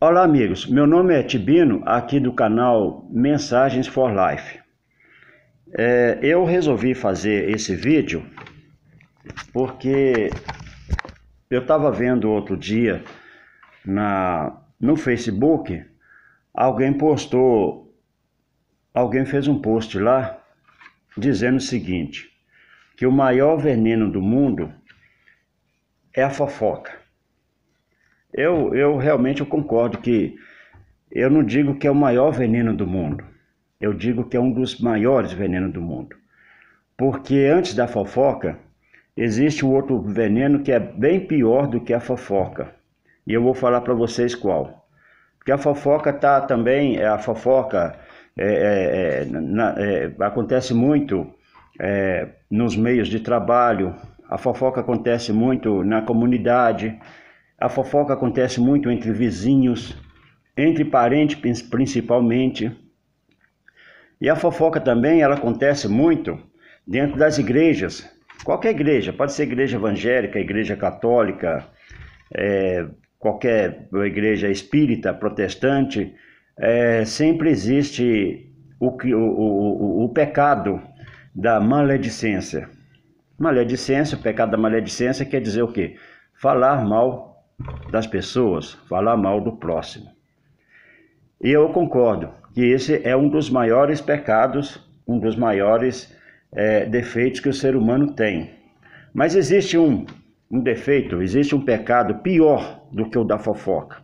Olá amigos, meu nome é Tibino, aqui do canal Mensagens for Life. Eu resolvi fazer esse vídeo porque eu estava vendo outro dia no Facebook, alguém fez um post lá dizendo o seguinte, que o maior veneno do mundo é a fofoca. Eu realmente concordo que eu não digo que é o maior veneno do mundo, eu digo que é um dos maiores venenos do mundo. Porque antes da fofoca, existe um outro veneno que é bem pior do que a fofoca. E eu vou falar para vocês qual. Porque a fofoca acontece muito nos meios de trabalho, a fofoca acontece muito na comunidade, a fofoca acontece muito entre vizinhos, entre parentes principalmente. E a fofoca também ela acontece muito dentro das igrejas. Qualquer igreja, pode ser igreja evangélica, igreja católica, qualquer igreja espírita, protestante, sempre existe o pecado da maledicência. Maledicência, o pecado da maledicência quer dizer o quê? Falar mal das pessoas, falar mal do próximo. E eu concordo que esse é um dos maiores pecados, um dos maiores defeitos que o ser humano tem. Mas existe um defeito, existe um pecado pior do que o da fofoca.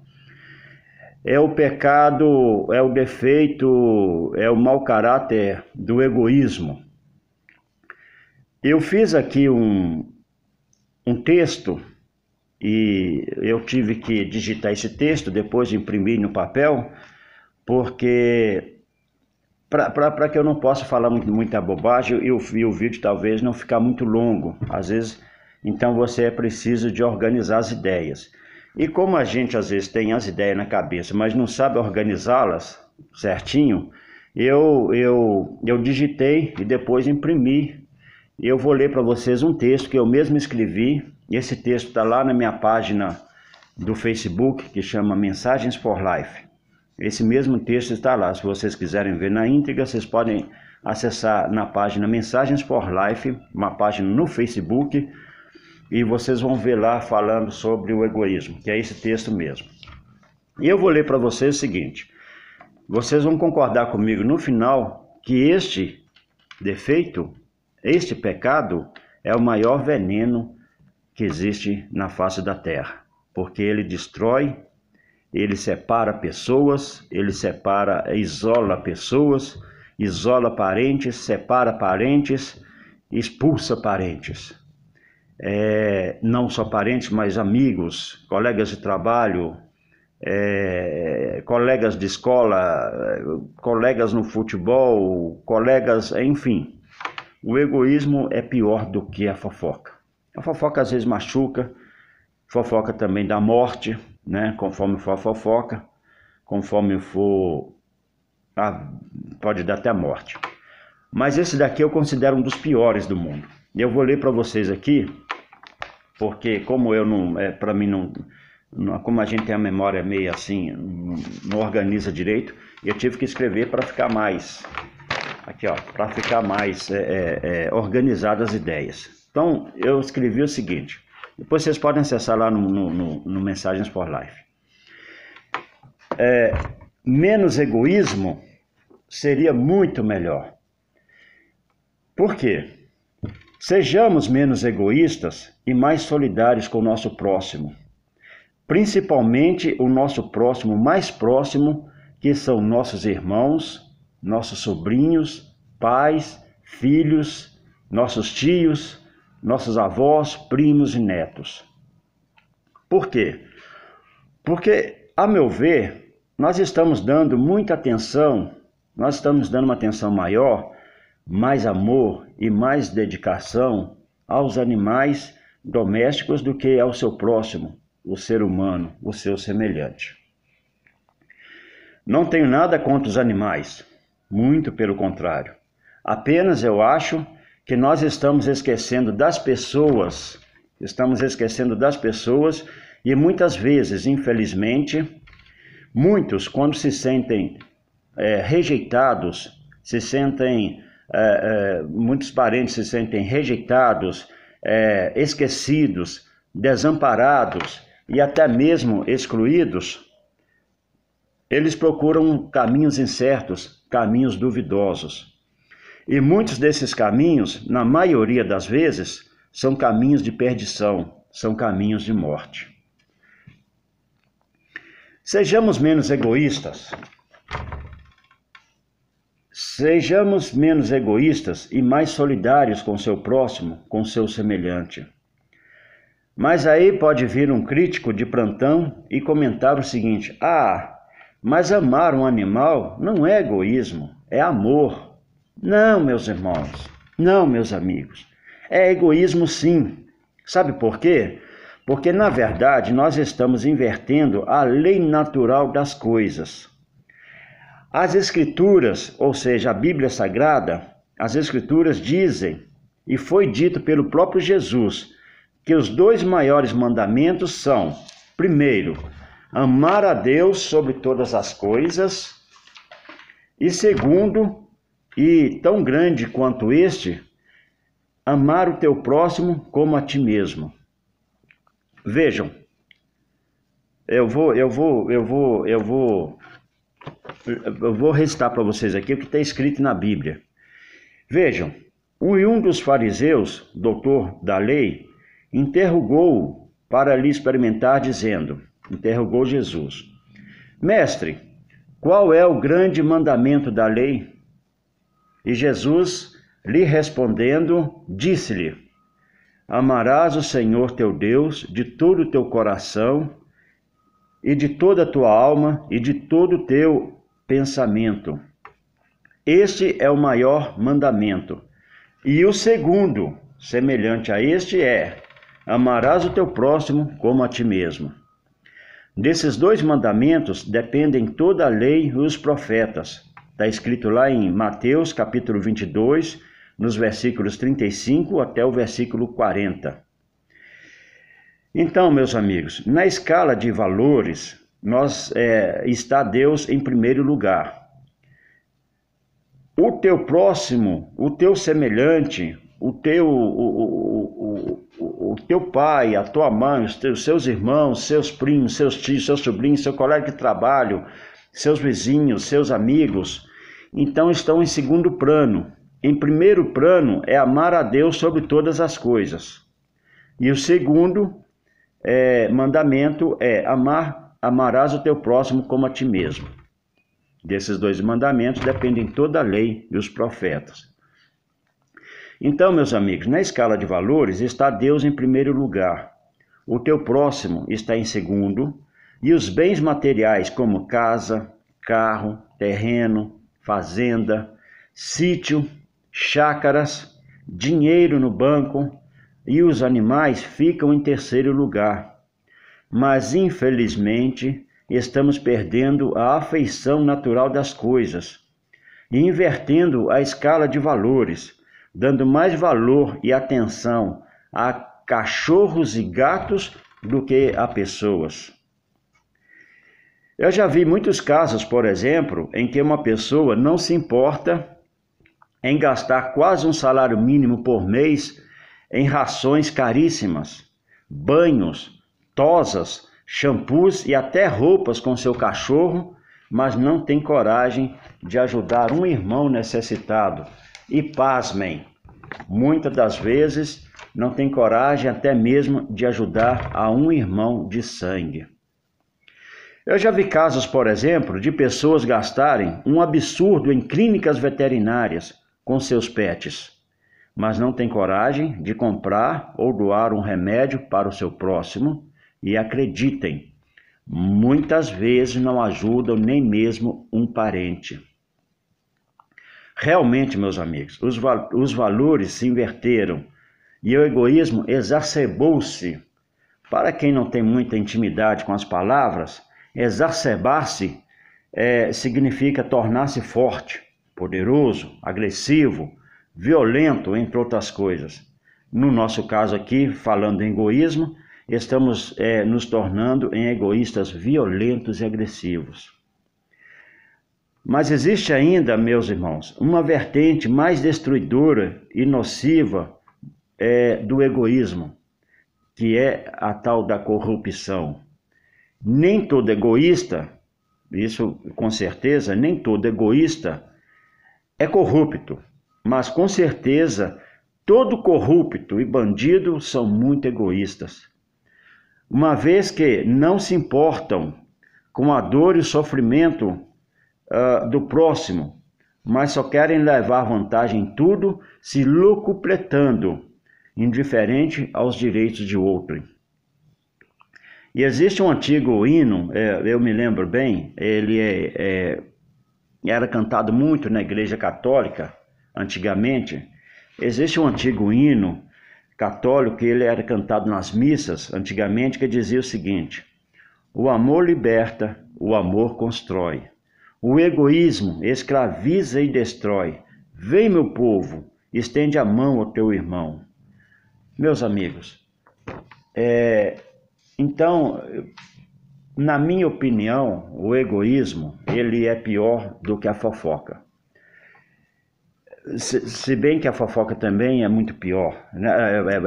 É o pecado, é o defeito, é o mau caráter do egoísmo. Eu fiz aqui um texto e eu tive que digitar esse texto, depois imprimir no papel, porque para que eu não possa falar muita bobagem e o vídeo talvez não ficar muito longo. Às vezes, então você é preciso de organizar as ideias. E como a gente às vezes tem as ideias na cabeça, mas não sabe organizá-las certinho, eu digitei e depois imprimi. Eu vou ler para vocês um texto que eu mesmo escrevi. Esse texto está lá na minha página do Facebook, que chama Mensagens for Life. Esse mesmo texto está lá. Se vocês quiserem ver na íntegra, vocês podem acessar na página Mensagens for Life, uma página no Facebook, e vocês vão ver lá falando sobre o egoísmo, que é esse texto mesmo. E eu vou ler para vocês o seguinte. Vocês vão concordar comigo no final que este defeito, este pecado, é o maior veneno que existe na face da terra, porque ele destrói, ele separa pessoas, isola pessoas, isola parentes, separa parentes, expulsa parentes. Não só parentes, mas amigos, colegas de trabalho, colegas de escola, colegas no futebol, colegas, enfim. O egoísmo é pior do que a fofoca. A fofoca às vezes machuca, fofoca também dá morte, né? Conforme for a fofoca, conforme for, pode dar até a morte. Mas esse daqui eu considero um dos piores do mundo. Eu vou ler para vocês aqui, porque como eu não, para mim não, como a gente tem a memória meio assim, não organiza direito, eu tive que escrever para ficar mais, aqui ó, para ficar mais organizadas as ideias. Então eu escrevi o seguinte, depois vocês podem acessar lá no Mensagens for Life. Menos egoísmo seria muito melhor. Por quê? Sejamos menos egoístas e mais solidários com o nosso próximo. Principalmente o nosso próximo mais próximo, que são nossos irmãos, nossos sobrinhos, pais, filhos, nossos tios, nossos avós, primos e netos. Por quê? Porque, a meu ver, nós estamos dando muita atenção, nós estamos dando uma atenção maior, mais amor e mais dedicação aos animais domésticos do que ao seu próximo, o ser humano, o seu semelhante. Não tenho nada contra os animais, muito pelo contrário. Apenas eu acho que nós estamos esquecendo das pessoas, e muitas vezes, infelizmente, Muitos, quando se sentem rejeitados, muitos parentes se sentem rejeitados, esquecidos, desamparados e até mesmo excluídos, eles procuram caminhos incertos, caminhos duvidosos. E muitos desses caminhos, na maioria das vezes, são caminhos de perdição, são caminhos de morte. Sejamos menos egoístas. Sejamos menos egoístas e mais solidários com seu próximo, com seu semelhante. Mas aí pode vir um crítico de plantão e comentar o seguinte: mas amar um animal não é egoísmo, é amor. Não, meus irmãos, não, meus amigos, é egoísmo sim. Sabe por quê? Porque, na verdade, nós estamos invertendo a lei natural das coisas. As Escrituras, ou seja, a Bíblia Sagrada, as Escrituras dizem, e foi dito pelo próprio Jesus, que os 2 maiores mandamentos são, primeiro, amar a Deus sobre todas as coisas, e segundo, e tão grande quanto este, amar o teu próximo como a ti mesmo. Vejam, eu vou recitar para vocês aqui o que está escrito na Bíblia. Vejam, um dos fariseus, doutor da lei, interrogou-o para lhe experimentar, dizendo, interrogou Jesus: Mestre, qual é o grande mandamento da lei? E Jesus, lhe respondendo, disse-lhe: Amarás o Senhor teu Deus de todo o teu coração e de toda a tua alma e de todo o teu pensamento. Este é o maior mandamento. E o segundo, semelhante a este, é: amarás o teu próximo como a ti mesmo. Desses 2 mandamentos dependem toda a lei e os profetas. Está escrito lá em Mateus capítulo 22, nos versículos 35 até o versículo 40. Então, meus amigos, na escala de valores, está Deus em primeiro lugar. O teu próximo, o teu semelhante, o teu pai, a tua mãe, os seus irmãos, seus primos, seus tios, seus sobrinhos, seu colega de trabalho, seus vizinhos, seus amigos, então estão em segundo plano. Em primeiro plano é amar a Deus sobre todas as coisas. E o segundo mandamento é amarás o teu próximo como a ti mesmo. Desses 2 mandamentos dependem toda a lei e os profetas. Então, meus amigos, na escala de valores está Deus em primeiro lugar. O teu próximo está em segundo. E os bens materiais como casa, carro, terreno, fazenda, sítio, chácaras, dinheiro no banco e os animais ficam em terceiro lugar. Mas, infelizmente, estamos perdendo a afeição natural das coisas e invertendo a escala de valores, dando mais valor e atenção a cachorros e gatos do que a pessoas. Eu já vi muitos casos, por exemplo, em que uma pessoa não se importa em gastar quase um salário mínimo por mês em rações caríssimas, banhos, tosas, shampoos e até roupas com seu cachorro, mas não tem coragem de ajudar um irmão necessitado. E pasmem, muitas das vezes não tem coragem até mesmo de ajudar a um irmão de sangue. Eu já vi casos, por exemplo, de pessoas gastarem um absurdo em clínicas veterinárias com seus pets, mas não tem coragem de comprar ou doar um remédio para o seu próximo e acreditem, muitas vezes não ajudam nem mesmo um parente. Realmente, meus amigos, os valores se inverteram e o egoísmo exacerbou-se. Para quem não tem muita intimidade com as palavras, exacerbar-se significa tornar-se forte, poderoso, agressivo, violento, entre outras coisas. No nosso caso aqui, falando em egoísmo, estamos nos tornando em egoístas violentos e agressivos. Mas existe ainda, meus irmãos, uma vertente mais destruidora e nociva do egoísmo, que é a tal da corrupção. Nem todo egoísta, isso com certeza, nem todo egoísta é corrupto, mas com certeza todo corrupto e bandido são muito egoístas, uma vez que não se importam com a dor e o sofrimento do próximo, mas só querem levar vantagem em tudo, se locupletando, indiferente aos direitos de outro. E existe um antigo hino, eu me lembro bem, ele era cantado muito na Igreja Católica, antigamente. Existe um antigo hino católico que ele era cantado nas missas, antigamente, que dizia o seguinte: o amor liberta, o amor constrói. O egoísmo escraviza e destrói. Vem, meu povo, estende a mão ao teu irmão. Meus amigos, então, na minha opinião, o egoísmo, ele é pior do que a fofoca. Se bem que a fofoca também é muito pior, né?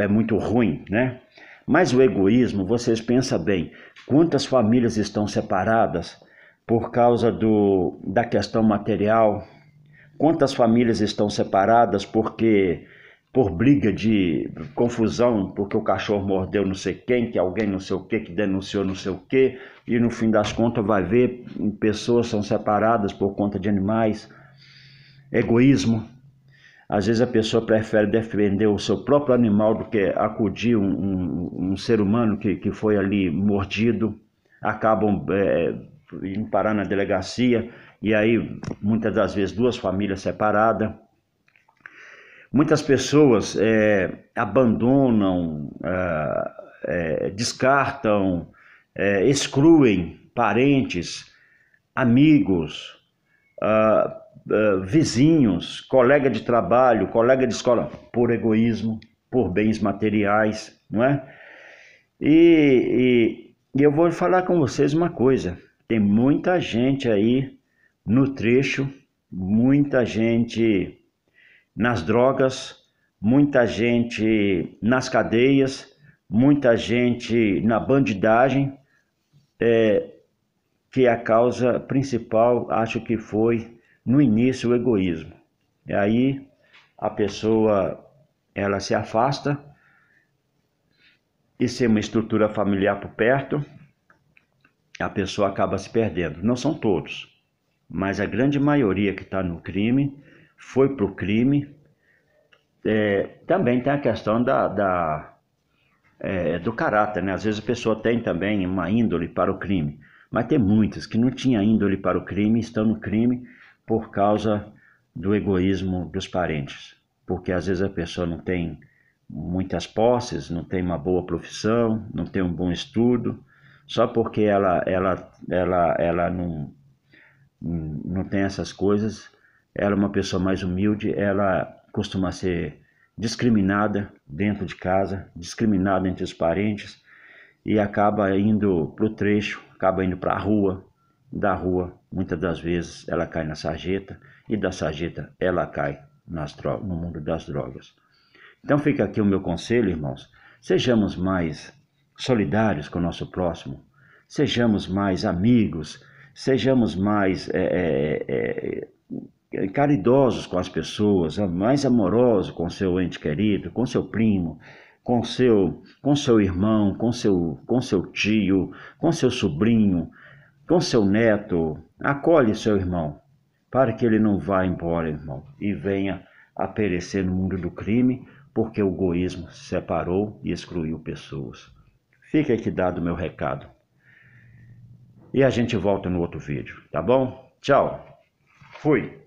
É muito ruim, né? Mas o egoísmo, vocês pensam bem, quantas famílias estão separadas por causa da questão material? Quantas famílias estão separadas por briga de confusão, porque o cachorro mordeu não sei quem, que alguém não sei o que denunciou não sei o que, e no fim das contas vai ver, pessoas são separadas por conta de animais. Egoísmo. Às vezes a pessoa prefere defender o seu próprio animal do que acudir um ser humano que foi ali mordido. Acabam indo parar na delegacia, e aí muitas das vezes duas famílias separadas. Muitas pessoas abandonam, descartam, excluem parentes, amigos, vizinhos, colega de trabalho, colega de escola, por egoísmo, por bens materiais, não é? E eu vou falar com vocês uma coisa: tem muita gente aí no trecho, muita gente nas drogas, muita gente nas cadeias, muita gente na bandidagem, que a causa principal, acho que foi no início o egoísmo. E aí a pessoa, ela se afasta, e sem uma estrutura familiar por perto, a pessoa acaba se perdendo. Não são todos, mas a grande maioria que está no crime foi para o crime. Também tem a questão do caráter, né? Às vezes a pessoa tem também uma índole para o crime, mas tem muitos que não tinham índole para o crime e estão no crime por causa do egoísmo dos parentes. Porque às vezes a pessoa não tem muitas posses, não tem uma boa profissão, não tem um bom estudo, só porque ela não tem essas coisas, ela é uma pessoa mais humilde, ela costuma ser discriminada dentro de casa, discriminada entre os parentes, e acaba indo para o trecho, acaba indo para a rua. Da rua, muitas das vezes, ela cai na sarjeta, e da sarjeta ela cai no mundo das drogas. Então fica aqui o meu conselho, irmãos: sejamos mais solidários com o nosso próximo, sejamos mais amigos, sejamos mais caridosos com as pessoas, mais amorosos com seu ente querido, com seu primo, com seu irmão, com seu tio, com seu sobrinho, com seu neto. Acolhe seu irmão, para que ele não vá embora, irmão, e venha a perecer no mundo do crime, porque o egoísmo separou e excluiu pessoas. Fica aqui dado o meu recado. E a gente volta no outro vídeo, tá bom? Tchau. Fui.